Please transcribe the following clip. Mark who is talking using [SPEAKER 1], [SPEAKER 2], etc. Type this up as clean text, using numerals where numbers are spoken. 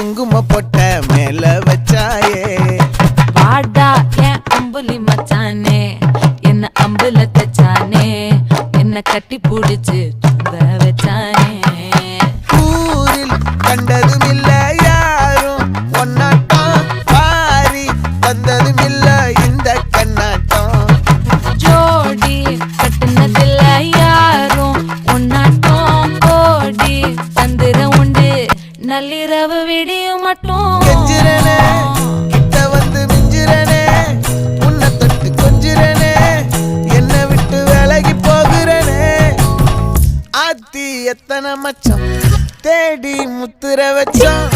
[SPEAKER 1] குங்கும பொட்ட மேல வச்சாயே
[SPEAKER 2] வாடா என் அம்புலி மச்சானே என்ன அம்புல தச்சானே என்ன கட்டி புடிச்சு தூங்க வச்சானே
[SPEAKER 1] ஊரில் கண்டதும் இல்ல யாரும் ஒன்னாட்டம் பாரி வந்ததும் இல்ல இந்த கண்ணாட்டம்
[SPEAKER 2] ஜோடி கட்டுனதில்ல யாரும் உன்னாட்டம் கோடி தந்திர உண்டு நள்ளிரவு விடியும் மட்டும்
[SPEAKER 1] கெஞ்சிரனே கிட்ட வந்து மிஞ்சிரனே உன்னை தொட்டு கொஞ்சிரனே என்ன விட்டு விலகி போகிறனே ஆத்தி எத்தனை மச்சம் தேடி முத்துற வச்சோம்